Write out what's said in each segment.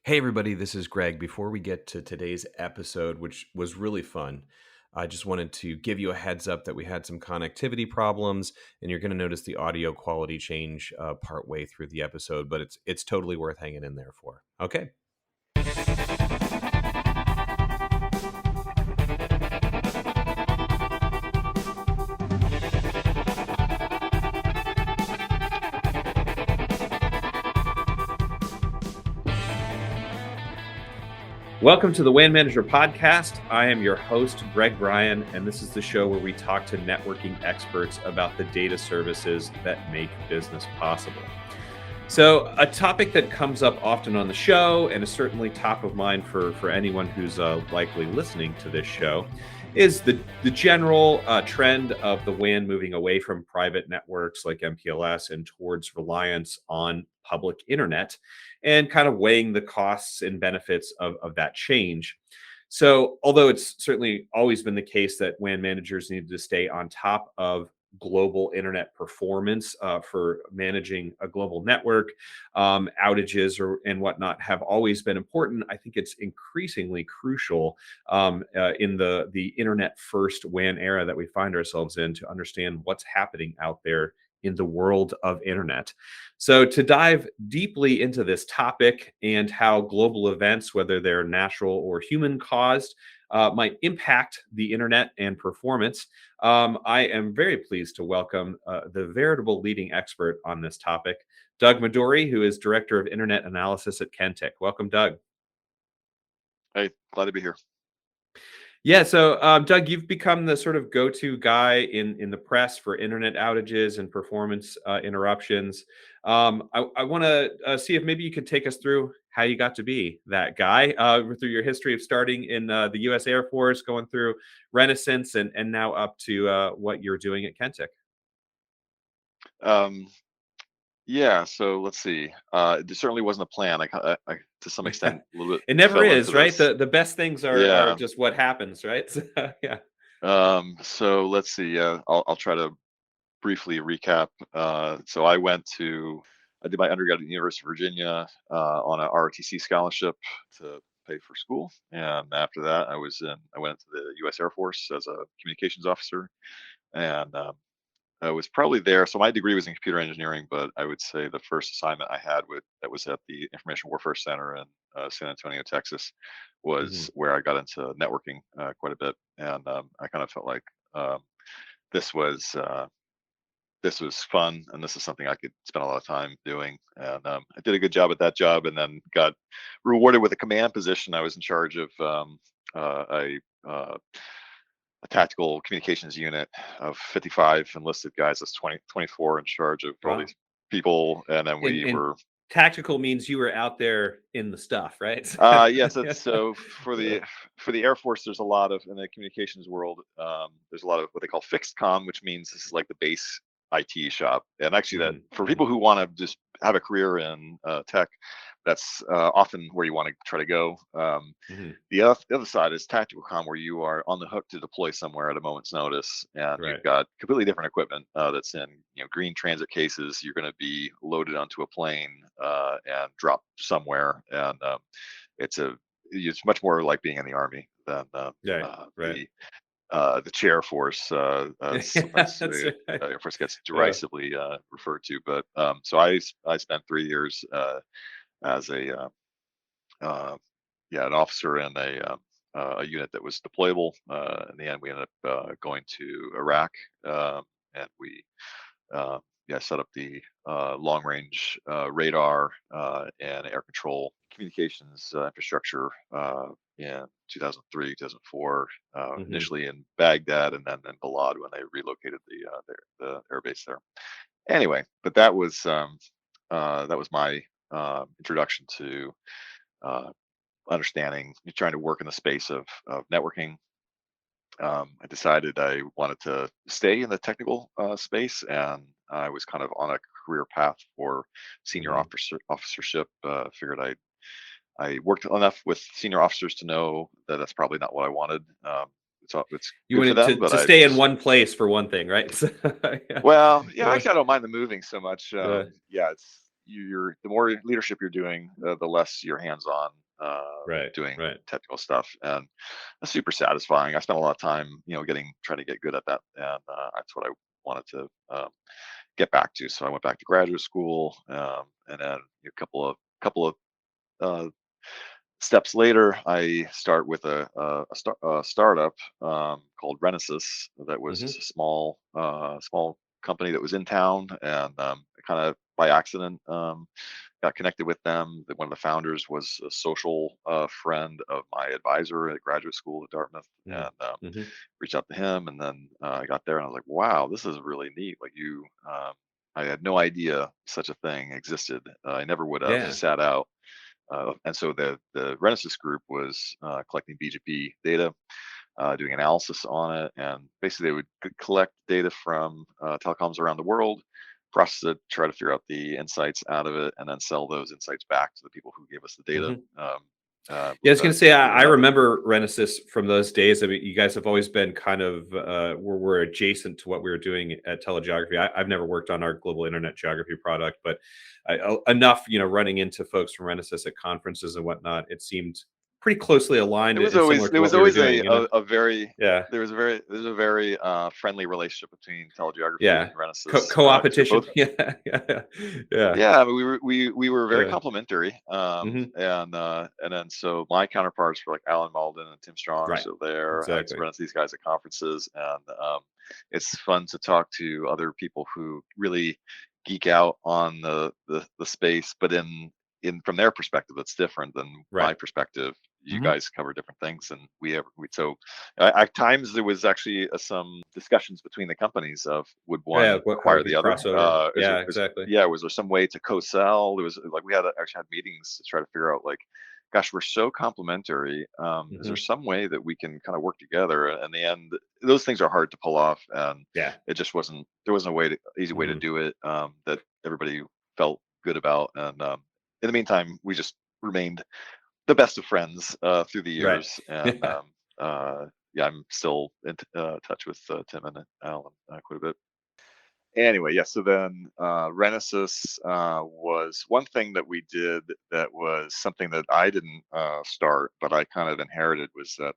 Hey, everybody, this is Greg. Before we get to today's episode, which was really fun, I just wanted to give you a heads up that we had some connectivity problems, and you're going to notice the audio quality change part way through the episode, but it's totally worth hanging in there for. Okay. Welcome to the WAN Manager Podcast. I am your host, Greg Bryan, and this is the show where we talk to networking experts about the data services that make business possible. So a topic that comes up often on the show and is certainly top of mind for anyone who's likely listening to this show is the general trend of the WAN moving away from private networks like MPLS and towards reliance on public internet, and kind of weighing the costs and benefits of that change. So although it's certainly always been the case that WAN managers need to stay on top of global internet performance for managing a global network, outages and whatnot have always been important. I think it's increasingly crucial in the internet first WAN era that we find ourselves in to understand what's happening out there in the world of internet. So to dive deeply into this topic and how global events, whether they're natural or human caused, might impact the internet and performance, I am very pleased to welcome the veritable leading expert on this topic, Doug Madory, who is Director of Internet Analysis at Kentik. Welcome, Doug. Hey, glad to be here. Yeah, so Doug, you've become the sort of go-to guy in the press for internet outages and performance interruptions. I want to see if maybe you could take us through how you got to be that guy through your history of starting in the U.S. Air Force, going through Renaissance, and now up to what you're doing at Kentik. Um, yeah, so let's see. There certainly wasn't a plan. I to some extent, a little bit It never fell into is, right? this. The best things are Yeah. just what happens, right? Yeah. So let's see. I'll try to briefly recap. I did my undergrad at the University of Virginia on a ROTC scholarship to pay for school, and after that, I went into the U.S. Air Force as a communications officer, and I was probably there. So my degree was in computer engineering, but I would say the first assignment I had that was at the Information Warfare Center in San Antonio, Texas, Mhm. was where I got into networking quite a bit, and I kind of felt like um, this was uh, this was fun, and this is something I could spend a lot of time doing. And I did a good job at that job, and then got rewarded with a command position. I was in charge of uh, a uh, a tactical communications unit of 55 enlisted guys. That's 24 in charge of all Wow. these people. And then we And were, tactical means you were out there in the stuff, right? yes, Yeah. so for the Air Force, there's a lot of, in the communications world, there's a lot of what they call fixed comm, which means this is like the base IT shop. And actually, that Mhm, for mhm, people who want to just have a career in tech, that's often where you want to try to go. mhm. The other side is tactical comm, where you are on the hook to deploy somewhere at a moment's notice, and you've Right. got completely different equipment that's in green transit cases. You're going to be loaded onto a plane and dropped somewhere, and it's much more like being in the army than Right, uh, right. the the chair force, as Yeah, sometimes that's the right. Air Force gets Uh, derisively referred to. But so I spent 3 years as uh, an officer in a unit that was deployable. In the end, we ended up going to Iraq, and we set up the long range radar and air control communications infrastructure in 2003, 2004, mhm. initially in Baghdad, and then in Balad when they relocated the air base there. Anyway, but that was my introduction to uh, understanding, trying to work in the space of networking. I decided I wanted to stay in the technical space, and I was kind of on a career path for senior Mhm. officership. Figured I worked enough with senior officers to know that that's probably not what I wanted. It's You good for wanted them, but to I stay in just one place for one thing, right? Yeah. well, yeah, Yeah. actually I don't mind the moving so much. Uh, Yeah, it's the more leadership you're doing, the less you're hands on Right. doing Right. technical stuff, and that's super satisfying. I spent a lot of time, trying to get good at that, and that's what I wanted to get back to. So I went back to graduate school, and then a couple of uh, steps later, I start with a startup called Renesis. That was Hmm. just a small company that was in town, and kind of by accident got connected with them. That one of the founders was a social friend of my advisor at graduate school at Dartmouth, and Hmm. reached out to him. And then I got there, and I was like, "Wow, this is really neat!" I had no idea such a thing existed. I never would have Yeah. sat out, and so the Renesis group was collecting BGP data, doing analysis on it, and basically they would collect data from telecoms around the world, process it, try to figure out the insights out of it, and then sell those insights back to the people who gave us the data. Hmm. Yeah, I With was going to say, with a I method. remember Renesis from those days. I mean, you guys have always been kind of we're adjacent to what we were doing at TeleGeography. I've never worked on our global internet geography product, but enough, running into folks from Renesis at conferences and whatnot, it seemed pretty closely aligned It was and always similar to there what was we were always doing. a very Yeah, there's a very friendly relationship between telegeography yeah, and Renesis, because they're co-opetition. both. Yeah, yeah, yeah, Yeah, I mean, we were very yeah. complimentary, Hmm. and then so my counterparts were like Alan Malden and Tim Strong are Right, still there. I exactly. run into these guys at conferences, and it's fun to talk to other people who really geek out on the space, but in from their perspective, it's different than my Right. perspective. You Hmm. guys cover different things, and so at times there was actually some discussions between the companies of would Yeah, one how acquire would we the other. cross over? Yeah, exactly. Was there some way to co-sell? There was like we actually had meetings to try to figure out like, gosh, we're so complementary. Is there Hmm. some way that we can kind of work together? And in the end, those things are hard to pull off, and Yeah. it just wasn't. There wasn't a easy way to Hmm. do it that everybody felt good about. And in the meantime, we just remained the best of friends through the Right. years, and Yeah. yeah, I'm still in touch with Tim and Alan quite a bit. Anyway, yeah. So then, Renesis was one thing that we did that was something that I didn't start, but I kind of inherited. Was that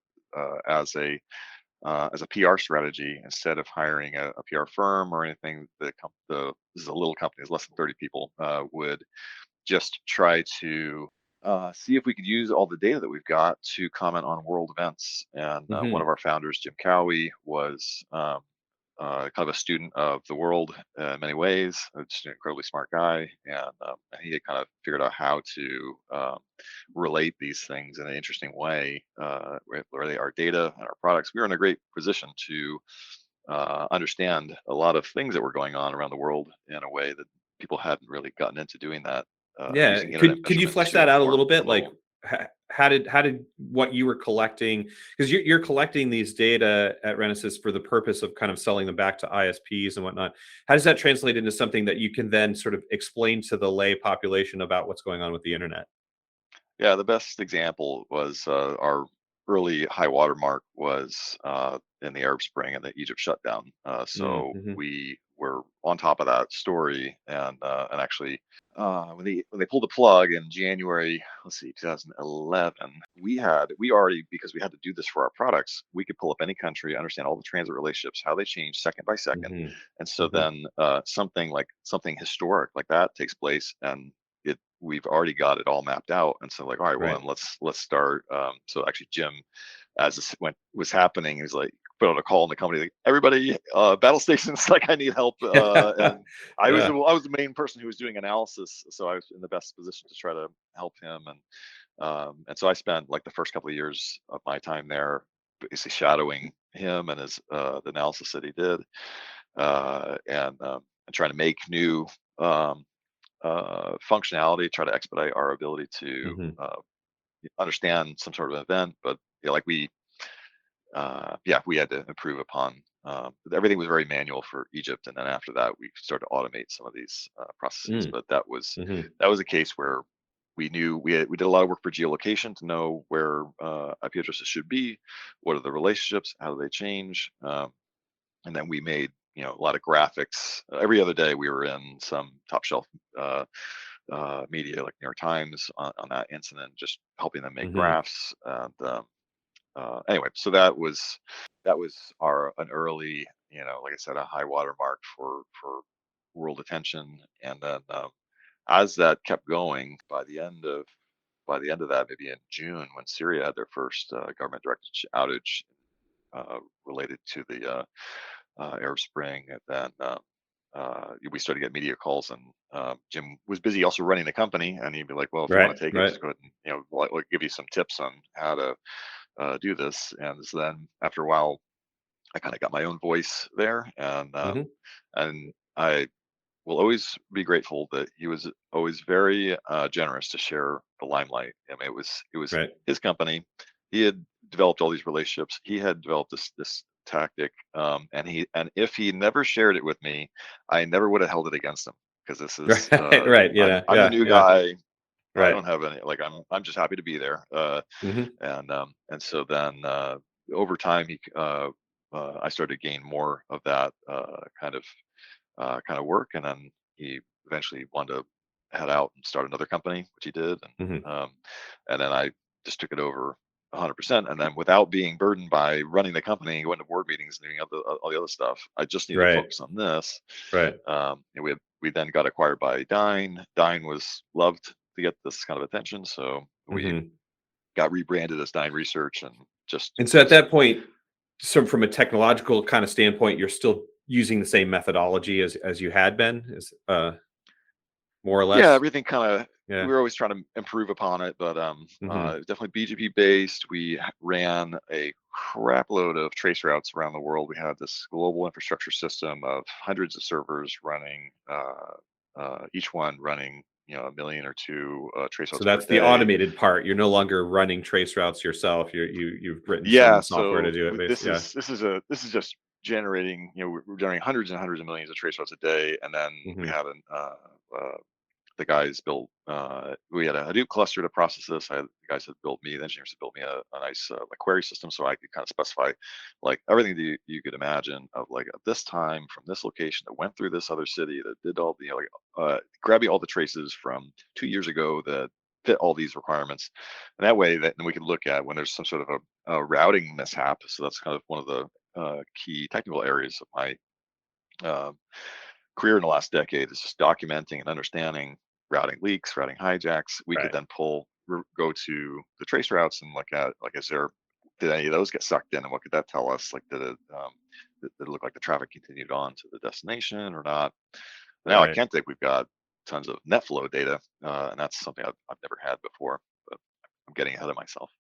as a PR strategy, instead of hiring a PR firm or anything, this is a little company, it's less than 30 people, would just try to see if we could use all the data that we've got to comment on world events. And one of Hmm. our founders, Jim Cowie, was kind of a student of the world in many ways, just an incredibly smart guy. And he had kind of figured out how to relate these things in an interesting way, relate our data and our products. We were in a great position to understand a lot of things that were going on around the world in a way that people hadn't really gotten into doing that, Yeah. using internet Could you measurement flesh to that out a inform little bit? Like, remote. how did what you were collecting? Because you're collecting these data at Renesis for the purpose of kind of selling them back to ISPs and whatnot. How does that translate into something that you can then sort of explain to the lay population about what's going on with the internet? Yeah, the best example was our early high water mark was in the Arab Spring and the Egypt shutdown. So Mm-hmm. we were on top of that story, and actually, when they pulled the plug in January, let's see, 2011, we already, because we had to do this for our products, we could pull up any country, understand all the transit relationships, how they change second by second, Mm-hmm. and so Mm-hmm. then something historic like that takes place, and we've already got it all mapped out. And so like, all right, well Right. then let's start. So actually Jim, as this was happening, he was like put out a call in the company like, everybody, battle stations, like I need help. And Yeah. I was the main person who was doing analysis, so I was in the best position to try to help him. And so I spent like the first couple of years of my time there basically shadowing him and his the analysis that he did, and trying to make new um, functionality, try to expedite our ability to Mm-hmm. understand some sort of event. But we had to improve upon. Everything was very manual for Egypt, and then after that, we started to automate some of these processes. But Mm-hmm. that was a case where we knew we did a lot of work for geolocation to know where IP addresses should be, what are the relationships, how do they change, and then we made a lot of graphics. Every other day we were in some top shelf media like New York Times on that incident, just helping them make Hmm. graphs. And anyway, so that was an early, like I said, a high water mark for world attention. And then as that kept going, by the end of that, maybe in June, when Syria had their first government directed outage related to the Arab Spring, and then we started to get media calls, and Jim was busy also running the company, and he'd be like, "Well, if you want Right. to take it, Right. just go ahead and like give you some tips on how to do this." And so then after a while, I kind of got my own voice there, Hmm. and I will always be grateful that he was always very generous to share the limelight. I mean, it was Right. his company. He had developed all these relationships. He had developed this tactic, and if he never shared it with me, I never would have held it against him, because this is Right. Right. I'm the Yeah. new Yeah. guy. I Right. don't have any, like, I'm just happy to be there. Hmm. And so then over time, I started to gain more of that kind of work, and then he eventually wanted to head out and start another company, which he did, Hmm. and then I just took it over 100%, and then without being burdened by running the company, going to board meetings and doing all the other stuff, I just needed to Right. focus on this. Right. And we then got acquired by Dyn. Dyn was loved to get this kind of attention, so we Hmm. got rebranded as Dyn Research, and just And so at just that point, so from a technological kind of standpoint, you're still using the same methodology as you had been, is more or yeah, less. everything kind of, we Yeah. were always trying to improve upon it, but Hmm. definitely BGP based. We ran a crap load of trace routes around the world. We had this global infrastructure system of hundreds of servers running, each one running, a million or two trace So routes per that's the day. automated part. You're no longer running trace routes yourself. You've written Yeah, some software to so do it. this Yeah. is just generating. We're generating hundreds and hundreds of millions of trace routes a day, and then we Hmm. had the guys built. We had a Hadoop cluster to process this. The guys had built me, the engineers had built me a nice like query system, so I could kind of specify like everything that you could imagine of, like, at this time from this location that went through this other city that did all the, like, grabbing all the traces from 2 years ago that fit all these requirements, and that way that then we could look at when there's some sort of a routing mishap. So that's kind of one of the key technical areas of my um, career in the last decade, is just documenting and understanding routing leaks, routing hijacks. We could Right. then go to the trace routes and look at, like, did any of those get sucked in, and what could that tell us? Like, did it look like the traffic continued on to the destination or not? Now I Right. can't think we've got tons of net flow data, and that's something I've never had before, but I'm getting ahead of myself.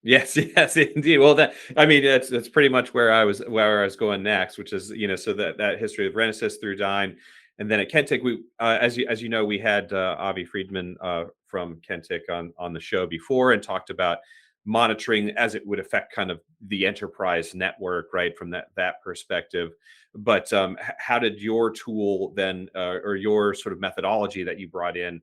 Yes, yes, indeed. Well, that I mean, that's pretty much where I was going next, which is so that history of Renesis through Dyn, and then at Kentik, we as you know, we had Avi Friedman from Kentik on the show before and talked about monitoring as it would affect kind of the enterprise network, right, from that perspective. But how did your tool then, or your sort of methodology that you brought in,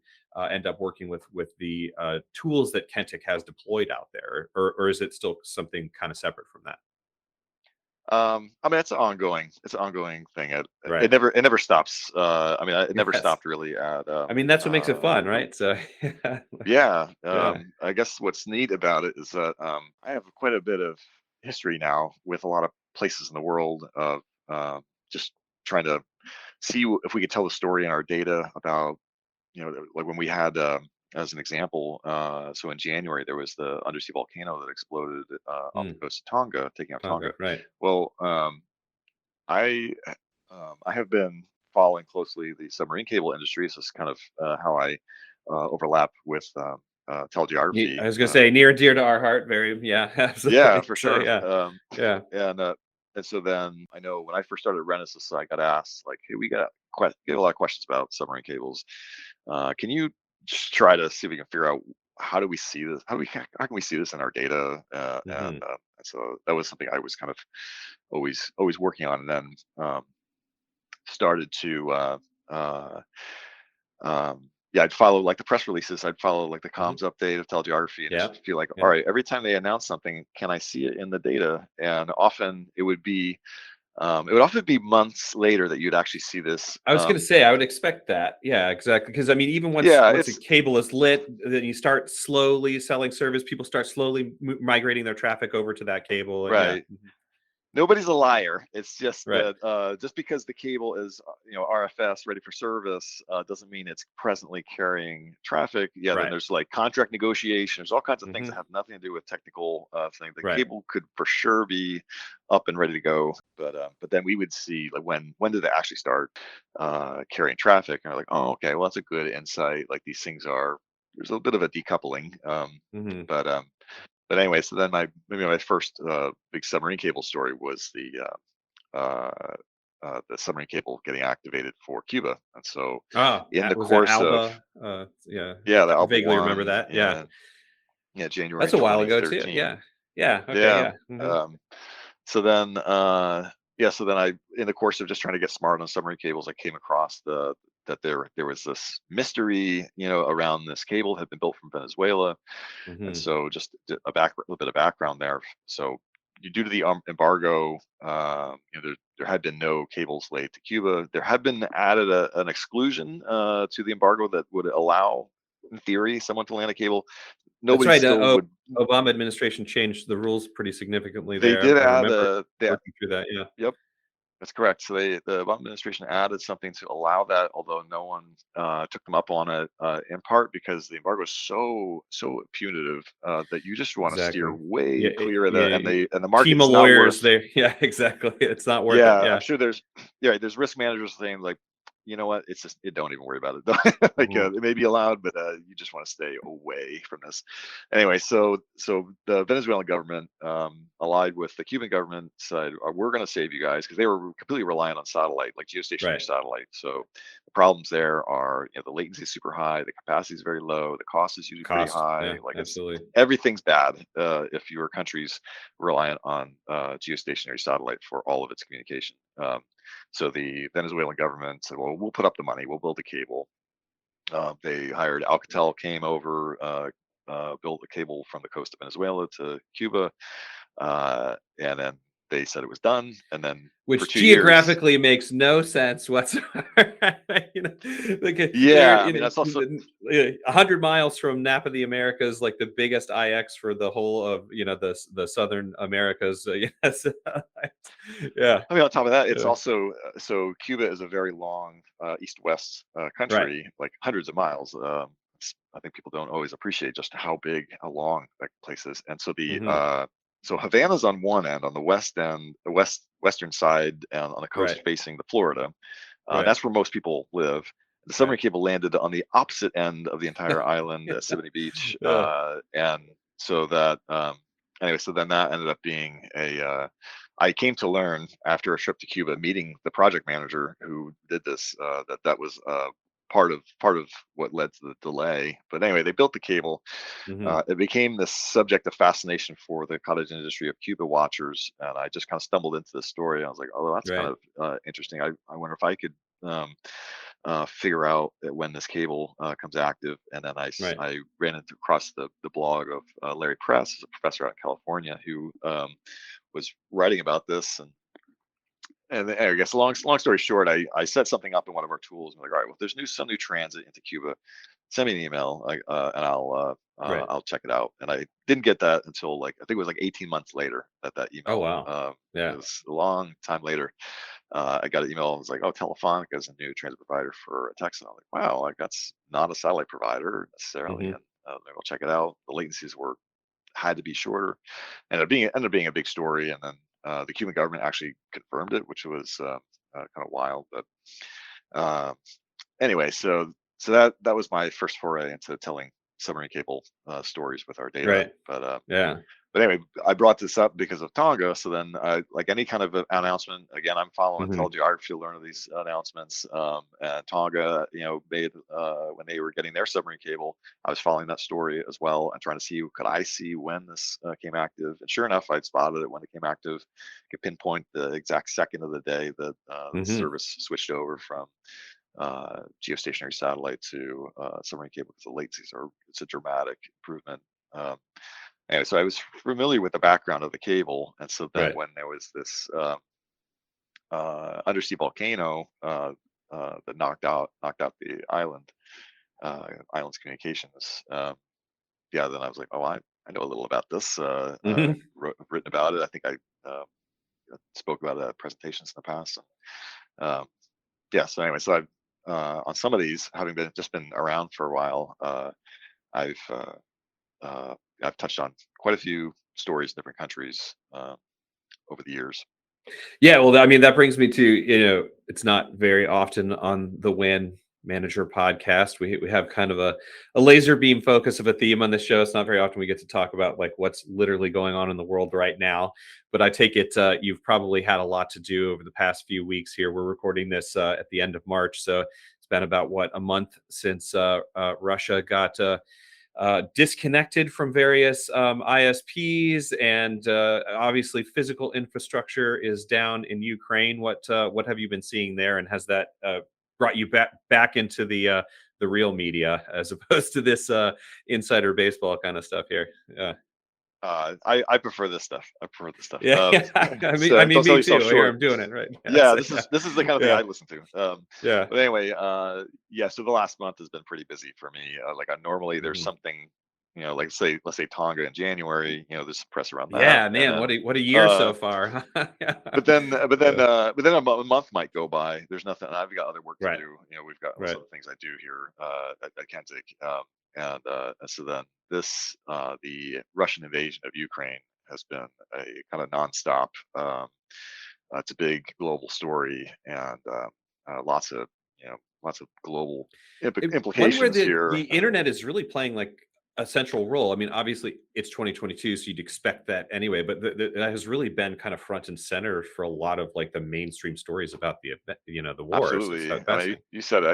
end up working with the tools that Kentik has deployed out there, or is it still something kind of separate from that? I mean, it's an ongoing thing. It Right. never stops. I mean, it never Yes. stopped really at I mean, that's what makes it fun, right? So yeah. yeah. I guess what's neat about it is that I have quite a bit of history now with a lot of places in the world of just trying to see if we could tell the story in our data about, like when we had, as an example, so in January there was the undersea volcano that exploded off Mm, the coast of Tonga, taking out Tonga. Tonga, right. Well, I I have been following closely the submarine cable industry. So it's kind of how I overlap with TeleGeography. I was gonna say near and dear to our heart. Very, yeah, Yeah, absolutely. for So sure. yeah, yeah. And so then I know when I first started Renesis, I got asked like, "Hey, we get a lot of questions about submarine cables. Can you just try to see if we can figure out how do we see this? How can we see this in our data?" Hmm. And so that was something I was kind of always working on, and then started to uh, yeah, I'd follow like the press releases. I'd follow like the Hmm. comms update of telegeography and Yeah, just feel like, all yeah. right, every time they announce something, can I see it in the data? And often it would be It would often be months later that you'd actually see this. I was going to say, I would expect that. Yeah, exactly. Because I mean, even Yeah, once a cable is lit, then you start slowly selling service. People start slowly migrating their traffic over to that cable. And yeah, right. Nobody's a liar. It's just right, that just because the cable is RFS ready for service doesn't mean it's presently carrying traffic. Yeah, then right, there's like contract negotiations, all kinds of things that hmm have nothing to do with technical things. The right. cable could for sure be up and ready to go, but then we would see like when did they actually start carrying traffic? And we're like, oh, okay, well that's a good insight. Like these things are there's a bit of a decoupling, Hmm. but but anyway, so then maybe my first big submarine cable story was the submarine cable getting activated for Cuba, and so Oh, in the was that course of Alba? Yeah, yeah, the I Alba vaguely remember One that. Yeah, in January that's a while ago too. 2013. Yeah, yeah. Okay, Yeah. yeah. Hmm. So then so then I in the course of just trying to get smart on submarine cables, I came across that there was this mystery, around this cable had been built from Venezuela. And Hmm. so just a little bit of background there. So due to the embargo, there had been no cables laid to Cuba. There had been added an exclusion to the embargo that would allow, in theory, someone to land a cable. That's Nobody right. still would. Obama administration changed the rules pretty significantly They there. did I add remember a. working through that. Yeah. Yep, that's correct. So the Obama administration added something to allow that, although no one took them up on it, in part because the embargo is so punitive that you just want to steer Exactly. Yeah, way clear of that, yeah. and the Team of market's not lawyers worth. there. Yeah, exactly. It's not worth it. Yeah, I'm Yeah. sure there's yeah, there's risk managers saying like, you know what, it's just don't even worry about it. Like Mhm. it may be allowed, but you just want to stay away from this. Anyway, so the Venezuelan government allied with the Cuban government said, we're going to save you guys because they were completely reliant on satellite, like geostationary Right. satellite. So the problems there are, the latency is super high, the capacity is very low, the cost is usually pretty Cost. high. Yeah, Like it's absolutely. everything's bad if your country's reliant on geostationary satellite for all of its communication. So the Venezuelan government said, "Well, we'll put up the money. We'll build a cable." They hired Alcatel, came over, built a cable from the coast of Venezuela to Cuba, and then they said it was done. And then for Which 2 years, geographically makes no sense whatsoever. You know, like they're yeah, I mean that's also 100 miles from Napa, the Americas, like the biggest IX for the whole of the Southern Americas. Yes, yeah, I mean, on top of that, it's yeah. also so Cuba is a very long east-west Right. country, like hundreds of miles. I think people don't always appreciate just how big, how long that place is. And so Hmm. so Havana's on one end, on the west end, the western side, and on the coast Right. facing the Florida. Right. That's where most people live. The Right. submarine cable landed on the opposite end of the entire island at Siboney Beach, Yeah. and so that anyway, so then that ended up being I came to learn after a trip to Cuba, meeting the project manager who did this, that was part of what led to the delay. But anyway, they built the cable. Hmm. It became this subject of fascination for the cottage industry of Cuba watchers, and I just kind of stumbled into this story. I was like, "Oh, that's kind Right. of interesting. I wonder if I could figure out that when this cable comes active." And then Right. I ran across the blog of Larry Press, who's a professor out in California, who was writing about this. And I guess long story short, I set something up in one of our tools. I'm like, all right, well, if there's some new transit into Cuba, send me an email, and Right. I'll check it out. And I didn't get that until like I think it was like 18 months later that Oh email. wow. It Yeah. was a long time later. I got an email. It was like, oh, Telefonica is a new transit provider for Texas. I'm like, wow, like that's not a satellite provider necessarily. Hmm. And maybe I'll check it out. The latencies had to be shorter, and it ended up being a big story. And then the Cuban government actually confirmed it, which was kind of wild. But uh, anyway, so that was my first foray into telling submarine cable stories with our data. Right. Yeah. But anyway, I brought this up because of Tonga. So then, like any kind of announcement, again, I'm following Hmm. TeleGeography to learn of these announcements. And Tonga, made when they were getting their submarine cable, I was following that story as well and trying to see could I see when this came active. And sure enough, I'd spotted it when it came active. Could pinpoint the exact second of the day that Hmm. service switched over from geostationary satellite to submarine cable because the latencies are it's a dramatic improvement. Um, Anyway, so I was familiar with the background of the cable, and so then Right. when there was this undersea volcano that knocked out the island's communications. Yeah, then I was like, oh, I know a little about this. Hmm. Written about it. I think I spoke about it at presentations in the past. Yeah. So anyway, so I've on some of these, having been around for a while, I've uh, I've touched on quite a few stories in different countries over the years. Yeah, well, I mean, that brings me to, it's not very often on the WAN Manager podcast. We have kind of a laser beam focus of a theme on this show. It's not very often we get to talk about like what's literally going on in the world right now. But I take it you've probably had a lot to do over the past few weeks here. We're recording this at the end of March, so it's been about a month since Russia got disconnected from various ISPs, and obviously physical infrastructure is down in Ukraine. What have you been seeing there, and has that brought you back into the real media as opposed to this insider baseball kind of stuff here? Yeah, I prefer this stuff. I prefer this stuff. yeah, yeah. So don't sell Me yourself too. Here short. I'm doing it right. Yeah, Yeah, so, this is the kind of thing yeah, I listen to. yeah. But anyway, yeah. So the last month has been pretty busy for me. Like normally there's Mhm. something, like let's say Tonga in January. There's some press around that, Yeah, and man. then What a year so uh, far. Yeah. but then a month might go by. There's nothing. I've got other work to Right, do. We've got right. some things I do here at Kentik, and so then the Russian invasion of Ukraine has been a kind of nonstop. It's a big global story, and lots of global One where implications the here. internet is really playing like a central role. I mean, obviously it's 2022, so you'd expect that anyway. But that has really been kind of front and center for a lot of like the mainstream stories about the event, the wars. It's Absolutely. I mean, fascinating. you said it.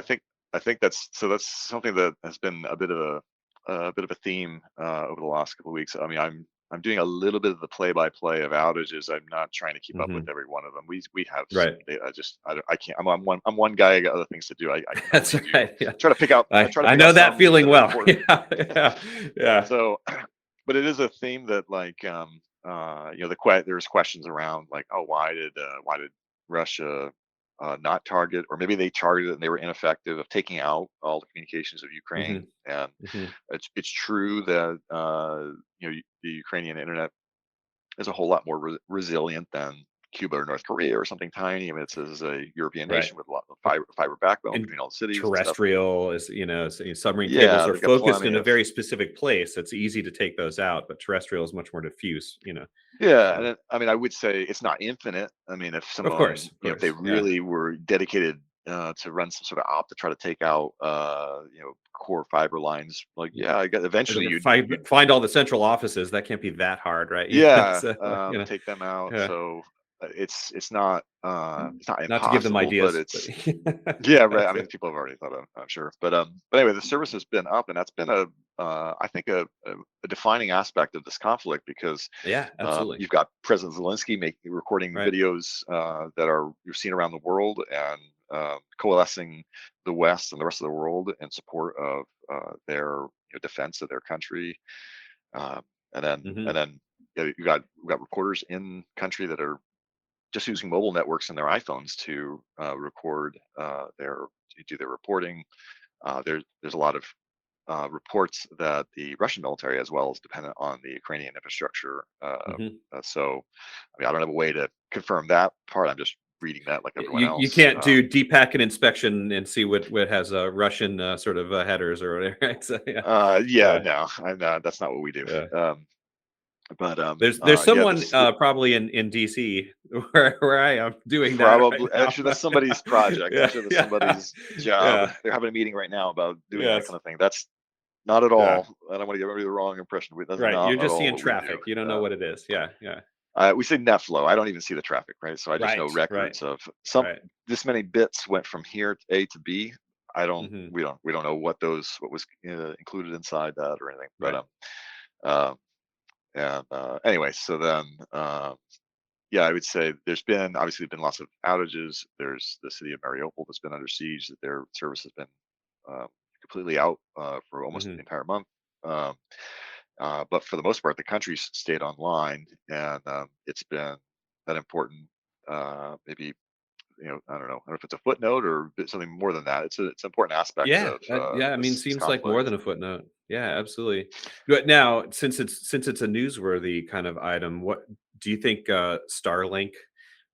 I think that's something that has been a bit of a theme over the last couple of weeks. I mean, I'm doing a little bit of the play-by-play of outages. I'm not trying to keep up with Hmm. every one of them. We have so Right. many data. I can't. I'm one guy. I got other things to do. I can That's only do right. Yeah. try to pick out. I try to I pick out know that some feeling that are well. important. Yeah. Yeah. Yeah. So, but it is a theme that there's questions around like, oh, why did Russia not target, or maybe they targeted and they were ineffective of taking out all the communications of Ukraine. Hmm. And Hmm. it's true that the Ukrainian internet is a whole lot more resilient than Cuba or North Korea or something tiny. I mean, this is a European Right. nation with a lot of fiber backbone And between all the cities and stuff. terrestrial is, submarine cables Yeah, are they've got focused plenty in a of. very specific place. It's easy to take those out, but terrestrial is much more diffuse. Yeah, So, I mean, I would say it's not infinite. I mean, if of someone, course, of if they course. Yeah. really were dedicated to run some sort of op to try to take out, core fiber lines, like, Yeah. yeah, I guess Or eventually to you'd find all the central offices. That can't be that hard, right? yeah, So, take them out. yeah. So it's not Not to give them impossible, but ideas, but it's yeah, right. I that's mean, it. people have already thought of, I'm sure, but anyway, the service has been up, and that's been I think a defining aspect of this conflict because Yeah, absolutely. you've got President Zelensky recording Right. videos that you're seen around the world, and coalescing the West and the rest of the world in support of their defense of their country. Um, Hmm. and then you've got reporters in country that are just using mobile networks and their iPhones to record do their reporting. There's a lot of reports that the Russian military as well is dependent on the Ukrainian infrastructure. Hmm. So, I mean, I don't have a way to confirm that part. I'm just reading that like everyone You else. can't do deep packet inspection and see what has Russian sort of headers or whatever. Right? So, yeah. Yeah, Yeah. no, that's not what we do. Yeah. But There's yeah, someone probably in DC where I am doing that right probably now. actually that's somebody's project. I'm Yeah, sure that's yeah, somebody's job. yeah, They're having a meeting right now about doing that yes, kind of thing. That's not at yeah. all. I don't want to give everybody the wrong impression. That's Right. not You're at just all seeing what we do. traffic. You don't know what it is. Yeah, yeah. We say net flow. I don't even see the traffic, right? So I just know Right, right, records of right. this many bits went from here A to B. I don't Hmm. we don't know what was included inside that or anything. But Right. uh, and anyway, so then yeah, I would say there's been lots of outages. There's the city of Mariupol that's been under siege. That their service has been uh, completely out for almost the Hmm. entire month. Um, but for the most part, the country's stayed online, and it's been an important maybe I don't know if it's a footnote or something more than that. It's an important aspect Yeah, of yeah. I mean, this seems like more conflict. than a footnote. Yeah, absolutely. But now, since it's a newsworthy kind of item, what do you think Starlink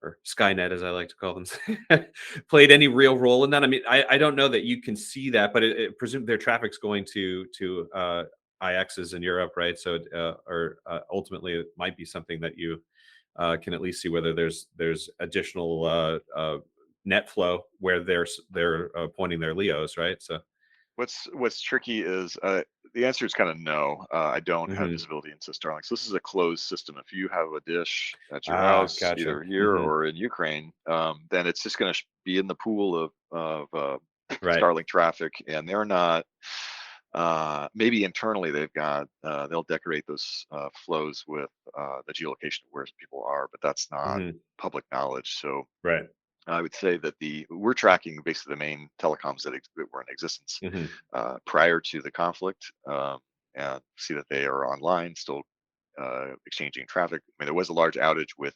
or Skynet, as I like to call them, played any real role in that? I mean, I don't know that you can see that, but presume their traffic's going to IXs in Europe, right? So, or ultimately, it might be something that you can at least see whether there's additional net flow where they're pointing their Leos, right? So, What's tricky is the answer is kind of no. I don't have mhm. visibility into Starlink. So this is a closed system. If you have a dish at your Ah, house, gotcha. either here Hmm. or in Ukraine, then it's just going to be in the pool of Right. Starlink traffic, and they're not. Maybe internally they'll decorate those flows with the geolocation of where people are, but that's not Hmm. public knowledge. So Right. I would say that we're tracking basically the main telecoms that were in existence Hmm. prior to the conflict, and see that they are online, still exchanging traffic. I mean, there was a large outage with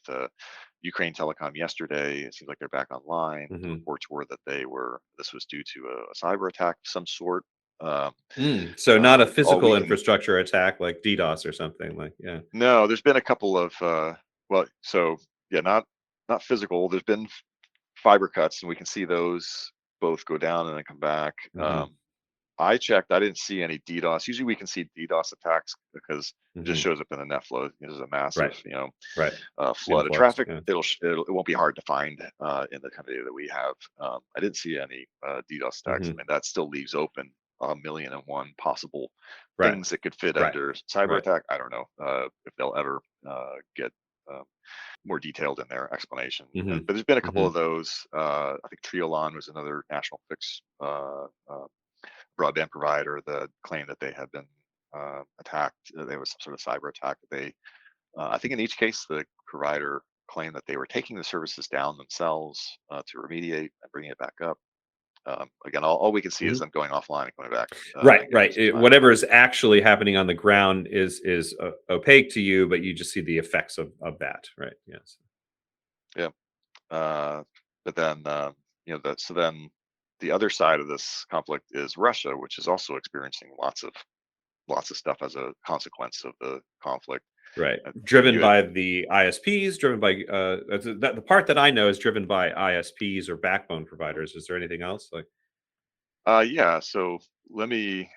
Ukraine Telecom yesterday. It seems like they're back online. The Hmm. reports were that this was due to a cyber attack of some sort. Um, So not a all we physical can infrastructure attack like DDoS or something like, yeah. No, there's been a couple of well, so yeah, not physical. There's been fiber cuts, and we can see those both go down and then come back. Hmm. I checked. I didn't see any DDoS. Usually we can see DDoS attacks because it just Hmm. shows up in the net flow. There's a massive, Right. Right. flood of Influx. traffic. Yeah. It won't be hard to find in the kind of data that we have. I didn't see any DDoS attacks. I Hmm. mean, that still leaves open a million and one possible Right. things that could fit Right. under cyber Right. attack. I don't know if they'll ever get um, more detailed in their explanation. Hmm. But there's been a couple Hmm. of those. I think Triolon was another national fixed broadband provider that claimed that they had been attacked. There was some sort of cyber attack. I think in each case, the provider claimed that they were taking the services down themselves to remediate and bringing it back up. Again, all we can see is them going offline and coming back Right, and getting right. some time. Whatever is actually happening on the ground is opaque to you, but you just see the effects of that, right? Yes. Yeah. Uh, but then, so then the other side of this conflict is Russia, which is also experiencing lots of stuff as a consequence of the conflict. Right. You Driven had by the ISPs, driven by the part that I know is driven by ISPs or backbone providers. Is there anything else? Like, Yeah, so let me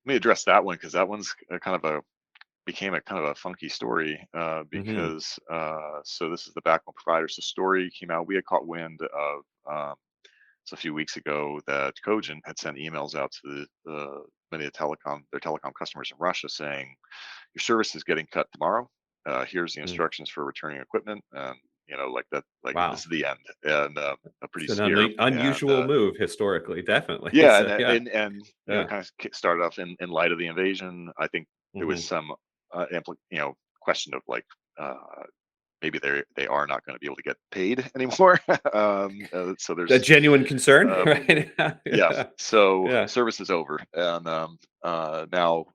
address that one because that one's kind of a became a kind of a funky story hmm. because so this is the backbone provider. So story came out. We had caught wind of a few weeks ago that Cogent had sent emails out to many of their telecom customers in Russia saying your service is getting cut tomorrow. Here's the Mm. instructions for returning equipment, and like that, like this Wow. is the end, and pretty It's an severe. And unusual move historically, definitely. yeah, So, yeah. and Yeah. kind of started off in light of the invasion. I think there was Hmm. some question of like uh, maybe they are not going to be able to get paid anymore. So A there's genuine concern, uh, right? yeah, Yeah. so Yeah. service is over, and now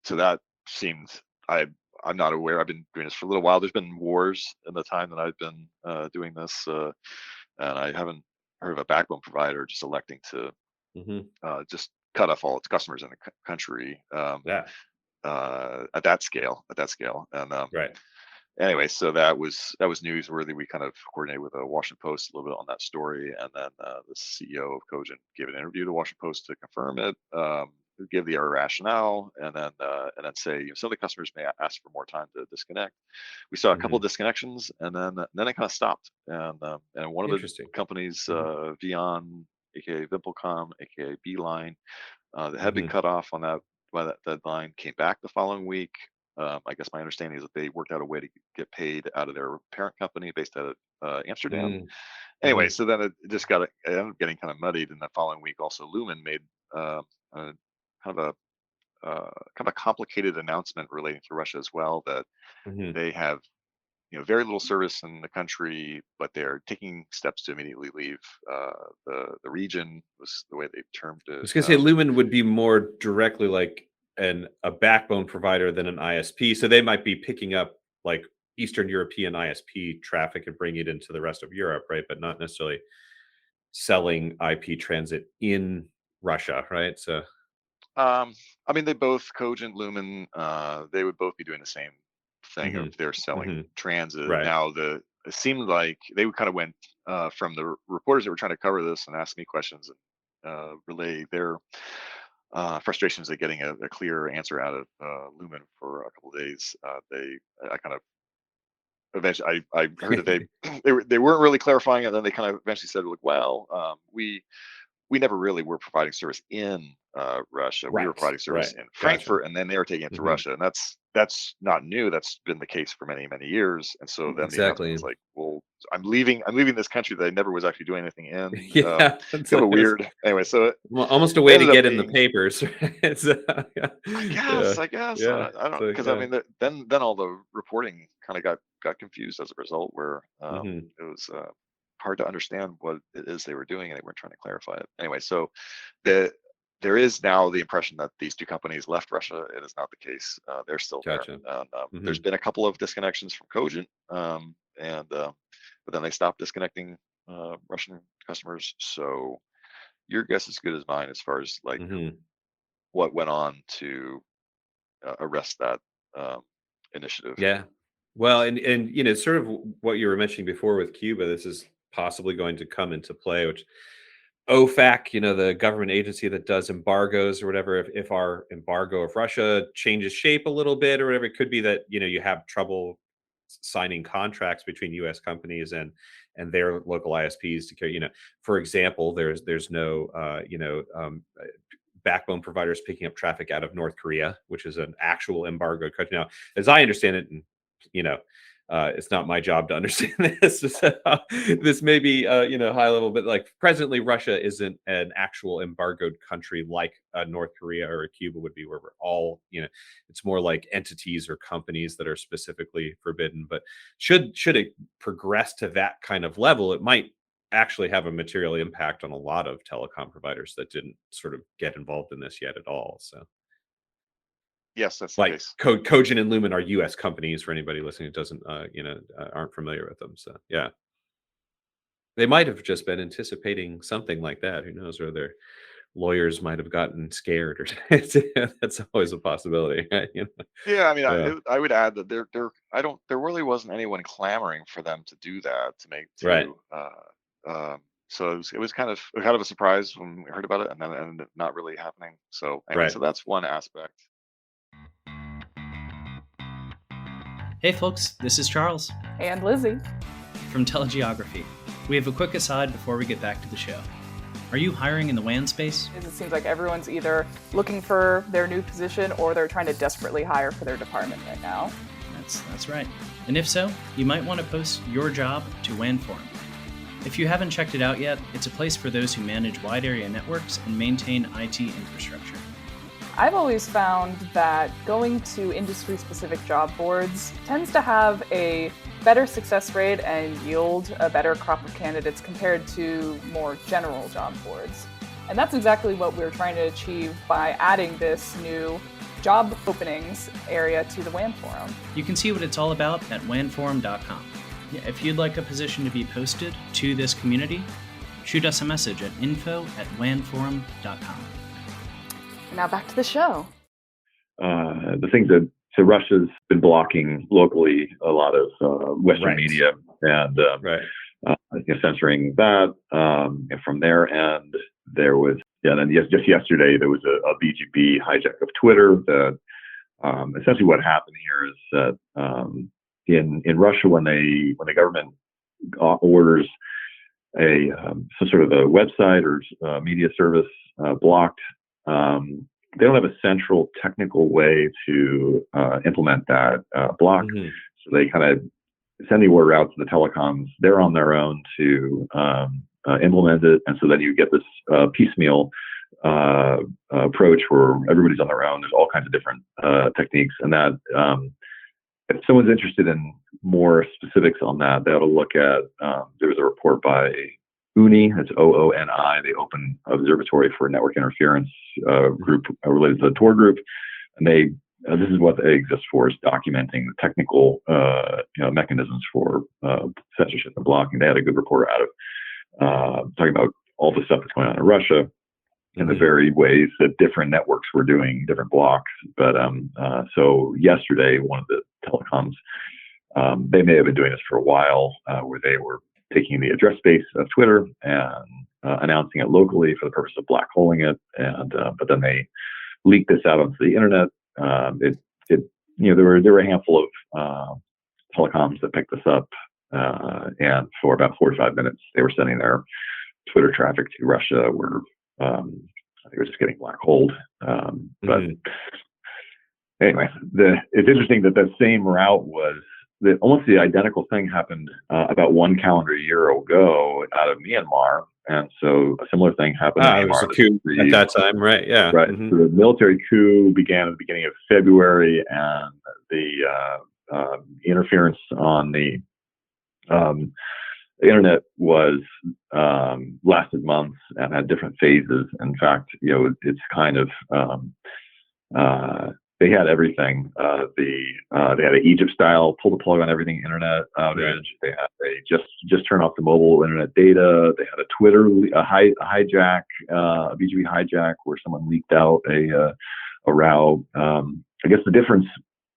so that seemed I. I'm not aware. I've been doing this for a little while. There's been wars in the time that I've been doing this, and I haven't heard of a backbone provider just electing to Hmm. just cut off all its customers in the country Yeah. at that scale. And Right. anyway, so that was newsworthy. We kind of coordinated with the Washington Post a little bit on that story, and then the CEO of Cogent gave an interview to the Washington Post to confirm it, give the rationale, and then say some of the customers may ask for more time to disconnect. We saw a couple Hmm. of disconnections, and then it kind of stopped. And one of the Interesting. companies, Hmm. Vion, aka Vimpelcom, aka Beeline, that had been Hmm. cut off on that by that deadline, came back the following week. I guess my understanding is that they worked out a way to get paid out of their parent company based out of Amsterdam. Anyway, Hmm. so then it just it ended up getting kind of muddied. And the following week, also Lumen made a, kind of kind of a complicated announcement relating to Russia as well, that Hmm. they have very little service in the country, but they're taking steps to immediately leave the region. Was the way they termed I it. was gonna say Lumen would be more directly like a backbone provider than an ISP, so they might be picking up like Eastern European ISP traffic and bring it into the rest of Europe, right? But not necessarily selling IP transit in Russia, right? So, I mean, they both, Cogent, Lumen, they would both be doing the same thing of hmm they're selling hmm transit. right. Now, it seemed like they kind of went from the reporters that were trying to cover this and ask me questions and relay their frustrations at getting a clear answer out of Lumen for a couple of days. I kind of eventually, I heard that they weren't really clarifying it. Then they kind of eventually said, like, well, we never really were providing service in Russia. We were Right. providing service Right. in Gotcha. Frankfurt, and then they were taking it to hmm Russia, and that's not new. That's been the case for many years. And so then the announcement Exactly. was like, "Well, I'm leaving this country that I never was actually doing anything in." Yeah. It's, Kind of a it's weird. Anyway, so it almost a way to ended up get in the being, papers. Right? So, yeah. Yeah. I guess Yeah. I don't, So because I yeah. mean, then all the reporting kind of got confused as a result, where hmm it was hard to understand what it is they were doing, and they weren't trying to clarify it. Anyway, so the there is now the impression that these two companies left Russia. It is not the case. They're still there. Gotcha. And, hmm there's been a couple of disconnections from Cogent, and but then they stopped disconnecting Russian customers. So your guess is as good as mine as far as like hmm what went on to arrest that um, initiative. Yeah. Well, and sort of what you were mentioning before with Cuba, this is possibly going to come into play, which OFAC, the government agency that does embargoes or whatever, if our embargo of Russia changes shape a little bit or whatever, it could be that, you have trouble signing contracts between US companies and their local ISPs to carry, for example, there's no backbone providers picking up traffic out of North Korea, which is an actual embargoed country. Now, as I understand it, and you know, it's not my job to understand this. So, this may be, high level, but like presently, Russia isn't an actual embargoed country like North Korea or a Cuba would be, where we're all, it's more like entities or companies that are specifically forbidden. But should it progress to that kind of level, it might actually have a material impact on a lot of telecom providers that didn't sort of get involved in this yet at all. So, Yes, that's the like case. Cogent and Lumen are U.S. companies for anybody listening who doesn't, aren't familiar with them. So, yeah, they might have just been anticipating something like that. Who knows? Or their lawyers might have gotten scared, or that's always a possibility, right? Yeah, I mean, Yeah, I would add that there really wasn't anyone clamoring for them to do that right. so it was kind of a surprise when we heard about it, and then ended up not really happening. So anyway, Right. so that's one aspect. Hey folks, this is Charles And Lizzie. from TeleGeography. We have a quick aside before we get back to the show. Are you hiring in the WAN space? It seems like everyone's either looking for their new position or they're trying to desperately hire for their department right now. That's right. And if so, you might want to post your job to WAN Forum. If you haven't checked it out yet, it's a place for those who manage wide area networks and maintain IT infrastructure. I've always found that going to industry-specific job boards tends to have a better success rate and yield a better crop of candidates compared to more general job boards. And that's exactly what we're trying to achieve by adding this new job openings area to the WAN forum. You can see what it's all about at wanforum.com. If you'd like a position to be posted to this community, shoot us a message at info@wanforum.com. And now back to the show. The things that so Russia's been blocking locally a lot of Western Right. media and Right. censoring that. And from their end, there was and then just yesterday there was a BGP hijack of Twitter. That essentially what happened here is that in Russia, when the government orders some sort of a website or media service blocked. They don't have a central technical way to implement that block. Mhm. So they kind of send the order out to the telecoms. They're on their own to implement it. And so then you get this piecemeal approach where everybody's on their own. There's all kinds of different techniques. And that if someone's interested in more specifics on that, they ought to look at, there was a report by OONI, it's OONI, the Open Observatory for Network Interference group related to the Tor group. And they this is what it exists for, is documenting the technical mechanisms for censorship and blocking. They had a good report out of talking about all the stuff that's going on in Russia and the varied ways that different networks were doing different blocks. But so yesterday, one of the telecoms, they may have been doing this for a while, where they were taking the address space of Twitter and announcing it locally for the purpose of black holing it, and but then they leaked this out onto the internet. There were a handful of telecoms that picked this up, and for about 45 minutes, they were sending their Twitter traffic to Russia, where I think it was just getting black holed. But anyway, it's interesting that same route was that almost the identical thing happened about 1 calendar year ago out of Myanmar. And so a similar thing happened in It was Myanmar a coup at that time, right? Yeah. Right. So the military coup began at the beginning of February, and the interference on the internet was lasted months and had different phases. In fact, it's kind of they had everything. They had an Egypt style pull the plug on everything internet outage. Right. They had just turn off the mobile internet data. They had a Twitter hijack, a BGP hijack, where someone leaked out a route. I guess the difference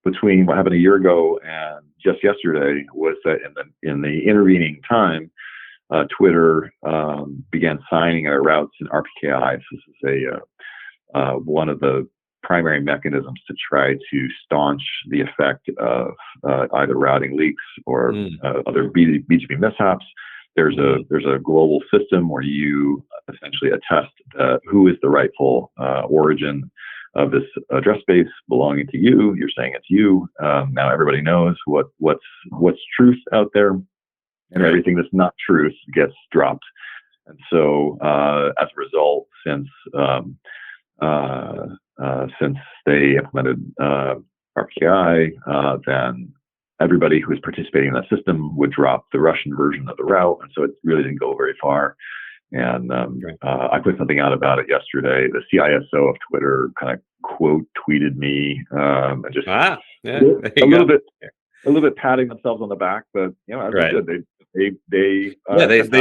between what happened a year ago and just yesterday was that in the intervening time, Twitter began signing our routes in RPKI. So this is one of the primary mechanisms to try to staunch the effect of either routing leaks or other BGP mishaps. There's a global system where you essentially attest who is the rightful origin of this address space belonging to you. You're saying it's you. Now everybody knows what's truth out there, and everything that's not truth gets dropped. And so as a result, since they implemented RPI, then everybody who was participating in that system would drop the Russian version of the route, and so it really didn't go very far. And I put something out about it yesterday. The CISO of Twitter kind of quote tweeted me and just a little bit patting themselves on the back, but as I said, they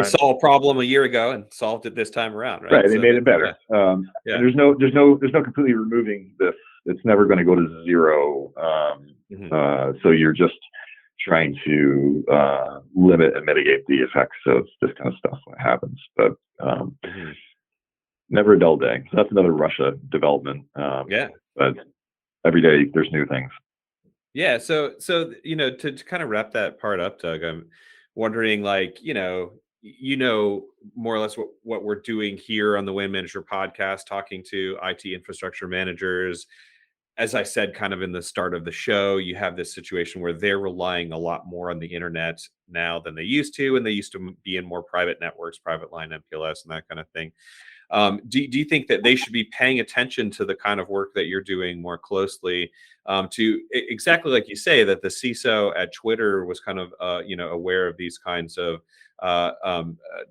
saw a problem a year ago and solved it this time around, right? Right, they made it better. And there's no completely removing this. It's never going to go to zero. So you're just trying to limit and mitigate the effects of this kind of stuff when it happens. But never a dull day. So that's another Russia development. But every day there's new things. Yeah. So to kind of wrap that part up, Doug, I'm wondering, more or less what we're doing here on the WAN Manager podcast, talking to IT infrastructure managers. As I said, kind of in the start of the show, you have this situation where they're relying a lot more on the internet now than they used to, and they used to be in more private networks, private line MPLS, and that kind of thing. Do you think that they should be paying attention to the kind of work that you're doing more closely, to exactly like you say, that the CISO at Twitter was kind of aware of these kinds of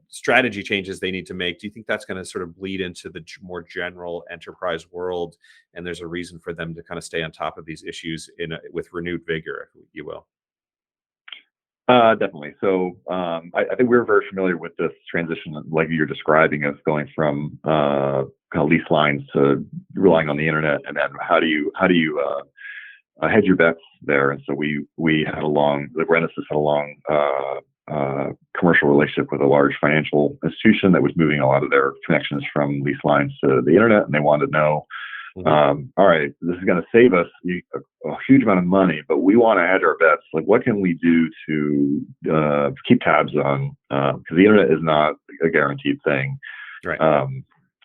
strategy changes they need to make? Do you think that's going to sort of bleed into the more general enterprise world, and there's a reason for them to kind of stay on top of these issues with renewed vigor, if you will? Definitely. So I think we're very familiar with this transition, like you're describing, of going from kind of lease lines to relying on the internet, and then how do you hedge your bets there? And so we had Renesas had a long commercial relationship with a large financial institution that was moving a lot of their connections from lease lines to the internet, and they wanted to know, all right, this is going to save us a huge amount of money, but we want to hedge our bets. Like, what can we do to keep tabs on? Because the internet is not a guaranteed thing. Right.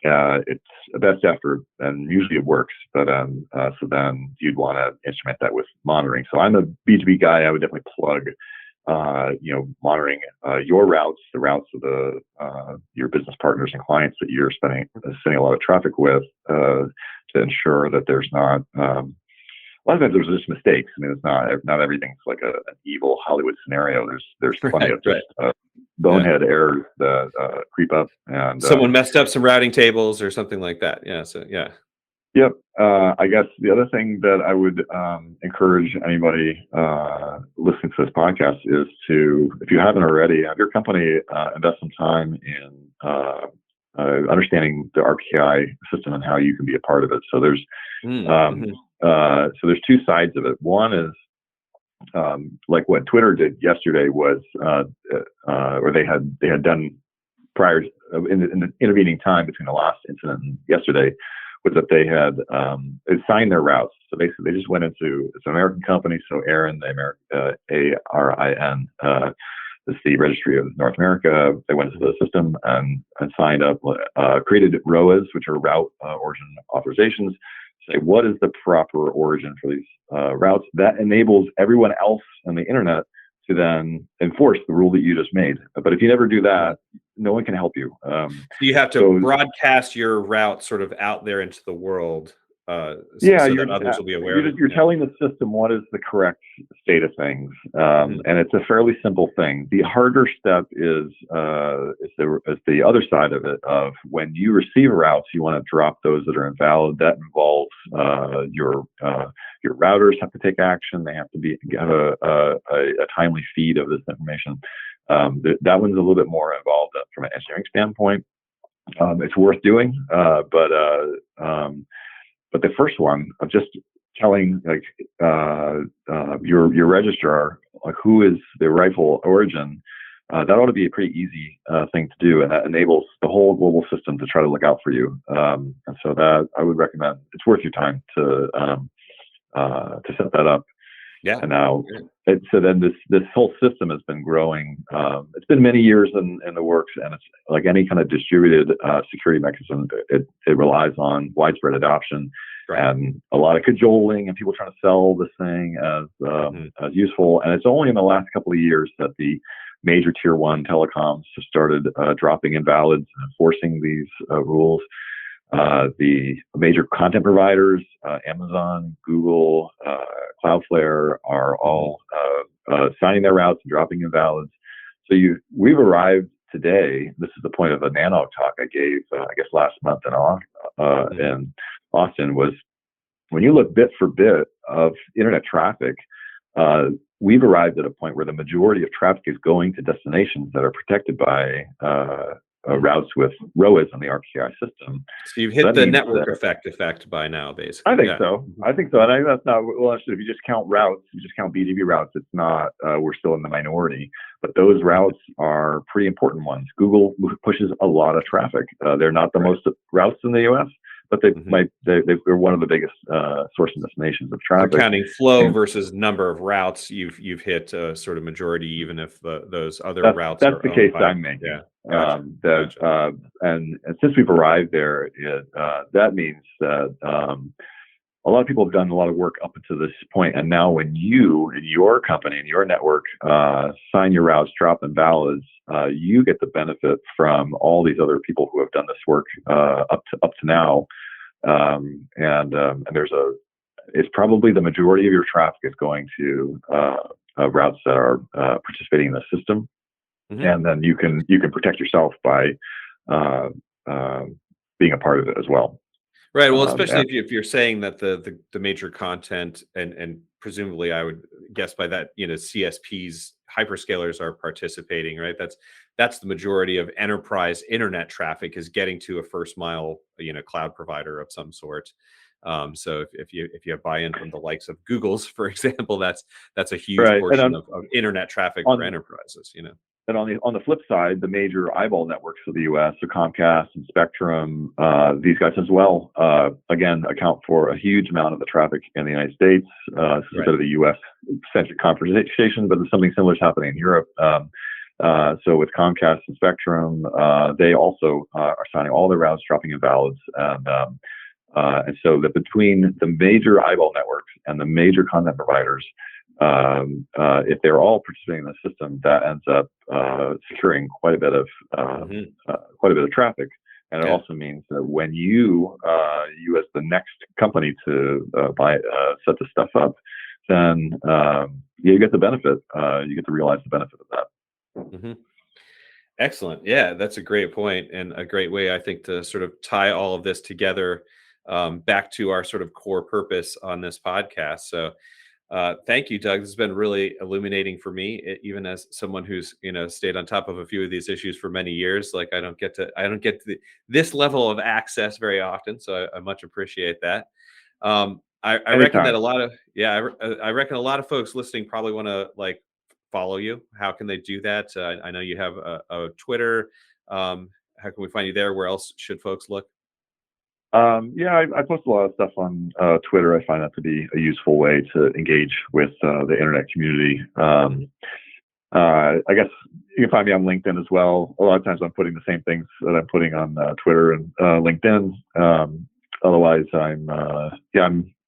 It's a best effort, and usually it works. But so then you'd want to instrument that with monitoring. So I'm a B2B guy. I would definitely plug monitoring your routes, the routes of your business partners and clients that you're sending a lot of traffic with, to ensure that there's not. A lot of times there's just mistakes. I mean, it's not everything's like an evil Hollywood scenario. There's plenty of just bonehead errors that creep up, and someone messed up some routing tables or something like that. Yeah. So yeah. Yep. I guess the other thing that I would encourage anybody listening to this podcast is to, if you haven't already, have your company invest some time in understanding the RPKI system and how you can be a part of it. So there's there's two sides of it. One is like what Twitter did yesterday was, or they had done prior in the intervening time between the last incident and yesterday, was that they had assigned their routes. So basically, they just went into, it's an American company, so ARIN, ARIN, is the Registry of North America. They went into the system and signed up, created ROAs, which are route origin authorizations. Say what is the proper origin for these routes. That enables everyone else on the internet to then enforce the rule that you just made. But if you never do that, no one can help you. So you have to broadcast your route sort of out there into the world. So that others will be aware. You're telling the system what is the correct state of things, and it's a fairly simple thing. The harder step is the other side of it. Of when you receive routes, you want to drop those that are invalid. That involves your routers have to take action. They have to have a timely feed of this information. That one's a little bit more involved from an engineering standpoint. It's worth doing, but the first one of just telling your registrar who is the rightful origin, that ought to be a pretty easy thing to do, and that enables the whole global system to try to look out for you. And so that I would recommend. It's worth your time to set that up. Yeah. And now, so then this whole system has been growing. It's been many years in the works, and it's like any kind of distributed security mechanism. It relies on widespread adoption and a lot of cajoling and people trying to sell this thing as useful. And it's only in the last couple of years that the major tier one telecoms have started dropping invalids and enforcing these rules. The major content providers, Amazon, Google, Cloudflare, are all signing their routes and dropping invalids. So we've arrived today. This is the point of a nano talk I gave, I guess last month in Austin, was when you look bit for bit of internet traffic, we've arrived at a point where the majority of traffic is going to destinations that are protected by routes with ROAs on the RPKI system. So you've hit the network effect by now, basically. I think so. And I think that's not, well, actually, if you just count routes, you just count BGP routes, it's not, we're still in the minority. But those routes are pretty important ones. Google pushes a lot of traffic. They're not the most routes in the US, but they're one of the biggest source and destinations of traffic. So counting flow versus number of routes, you've hit a sort of majority, even if those other routes. That's the case I'm making. Yeah. Gotcha. And since we've arrived there, that means that a lot of people have done a lot of work up until this point, and now when you in your company and your network sign your routes, drop invalids, you get the benefit from all these other people who have done this work up to now, and it's probably the majority of your traffic is going to routes that are participating in the system. And then you can protect yourself by being a part of it as well. Right. Well, especially if you're saying that the major content and presumably I would guess by that, CSPs, hyperscalers are participating, right? That's the majority of enterprise internet traffic is getting to a first mile, cloud provider of some sort. So if you have buy-in from the likes of Google's, for example, that's a huge portion of internet traffic for enterprises, And on the flip side, the major eyeball networks of the U.S., so Comcast and Spectrum, these guys as well, again, account for a huge amount of the traffic in the United States. This is a bit of the U.S.-centric conversation, but something similar is happening in Europe. So with Comcast and Spectrum, they also are signing all their routes, dropping invalids. And so that between the major eyeball networks and the major content providers, if they're all participating in the system, that ends up securing quite a bit of traffic, and it also means that when you as the next company to set this stuff up, then you get the benefit. You get to realize the benefit of that. Excellent. Yeah, that's a great point and a great way, I think, to sort of tie all of this together. back to our sort of core purpose on this podcast. So thank you, Doug. This has been really illuminating for me, even as someone who's stayed on top of a few of these issues for many years. Like I don't get this level of access very often, so I much appreciate that. I reckon that a lot of I reckon a lot of folks listening probably want to like follow you. How can they do that? I know you have a Twitter. How can we find you there? Where else should folks look? I post a lot of stuff on Twitter. I find that to be a useful way to engage with the internet community. I guess you can find me on LinkedIn as well. A lot of times I'm putting the same things that I'm putting on Twitter and LinkedIn. Otherwise, I'm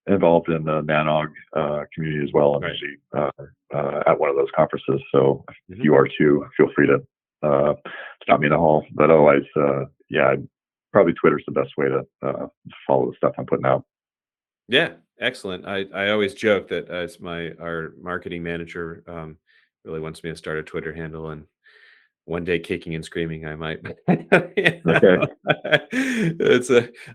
involved in the NANOG community as well. I'm usually at one of those conferences. So if you are too, feel free to stop me in the hall. But otherwise, probably Twitter's the best way to follow the stuff I'm putting out. Yeah, excellent. I always joke that as our marketing manager really wants me to start a Twitter handle, and one day kicking and screaming I might. Okay.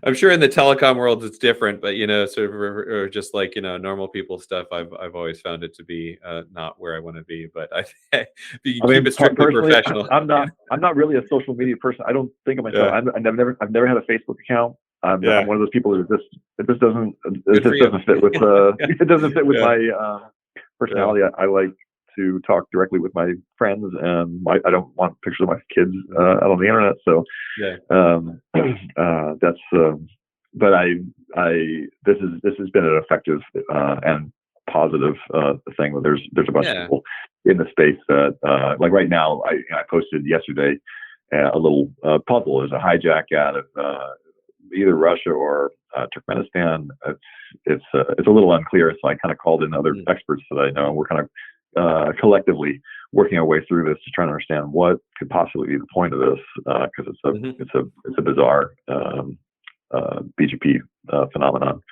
I'm sure in the telecom world it's different, but sort of or just like normal people stuff, I've always found it to be not where I want to be. But I you can keep it strictly professional. I'm not really a social media person. I don't think of myself. I've never had a Facebook account. I'm one of those people that it just doesn't fit with it doesn't fit with my personality. I like to talk directly with my friends, and I don't want pictures of my kids out on the internet. So that's. But this has been an effective and positive thing. There's a bunch of people in the space that like right now. I posted yesterday a little puzzle. There's a hijack out of either Russia or Turkmenistan. It's a little unclear. So I kind of called in other experts that I know. We're kind of collectively working our way through this to try to understand what could possibly be the point of this, because it's a bizarre BGP phenomenon.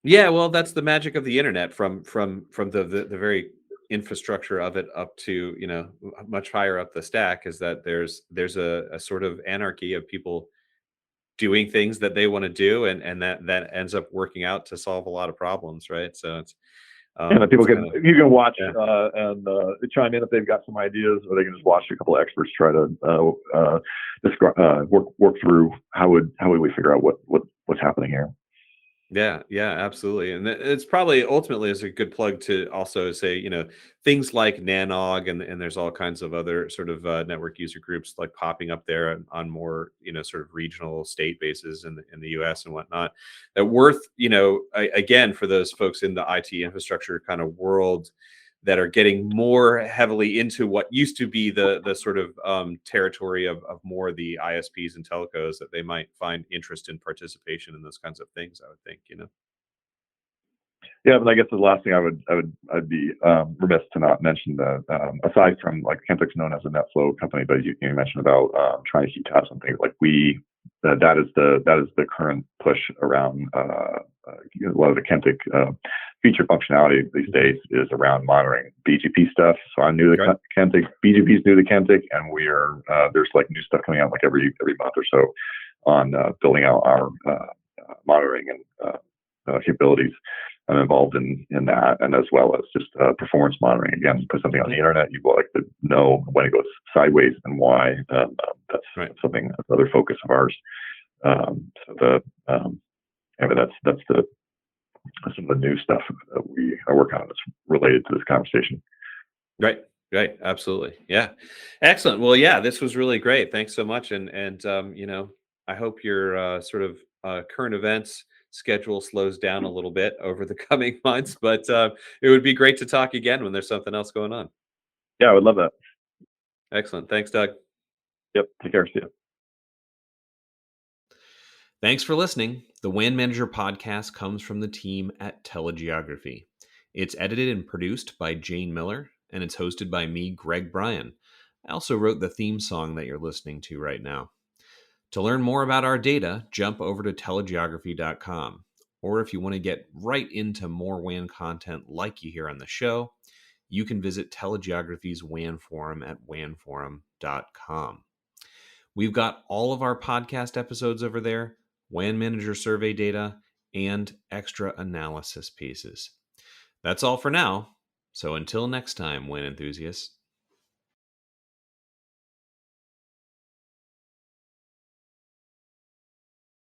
Yeah, well, that's the magic of the internet, from the very infrastructure of it up to much higher up the stack, is that there's a sort of anarchy of people doing things that they want to do, and that ends up working out to solve a lot of problems, right? So it's and then people you can watch and chime in if they've got some ideas, or they can just watch a couple of experts try to work through how would we figure out what's happening here. Yeah, absolutely. And it's probably ultimately is a good plug to also say, things like NANOG, and there's all kinds of other sort of network user groups like popping up there on more, sort of regional state bases in the US and whatnot, that worth, again, for those folks in the IT infrastructure kind of world that are getting more heavily into what used to be the sort of territory of more the ISPs and telcos, that they might find interest in participation in those kinds of things, I would think, Yeah, but I guess the last thing I'd be remiss to not mention that aside from like Kentik's known as a NetFlow company, but you mentioned about trying to keep tabs on things like that is the current push around a lot of the Kentik feature functionality these days is around monitoring BGP stuff. So I'm new to Kentik, BGP is new to Kentik, and we are there's like new stuff coming out like every month or so on building out our monitoring and capabilities. I'm involved in that, and as well as just performance monitoring. Again, put something on the internet, you like to know when it goes sideways and why. That's something, another focus of ours. That's some of the new stuff that we are working on that's related to this conversation. Right. Absolutely. Yeah. Excellent. Well, yeah, this was really great. Thanks so much. And I hope your sort of current events schedule slows down a little bit over the coming months, but it would be great to talk again when there's something else going on. Yeah, I would love that. Excellent. Thanks, Doug. Yep. Take care. See you. Thanks for listening. The WAN Manager podcast comes from the team at TeleGeography. It's edited and produced by Jane Miller, and it's hosted by me, Greg Bryan. I also wrote the theme song that you're listening to right now. To learn more about our data, jump over to telegeography.com. Or if you want to get right into more WAN content like you hear on the show, you can visit TeleGeography's WAN forum at wanforum.com. We've got all of our podcast episodes over there. WAN Manager survey data, and extra analysis pieces. That's all for now. So until next time, WAN enthusiasts,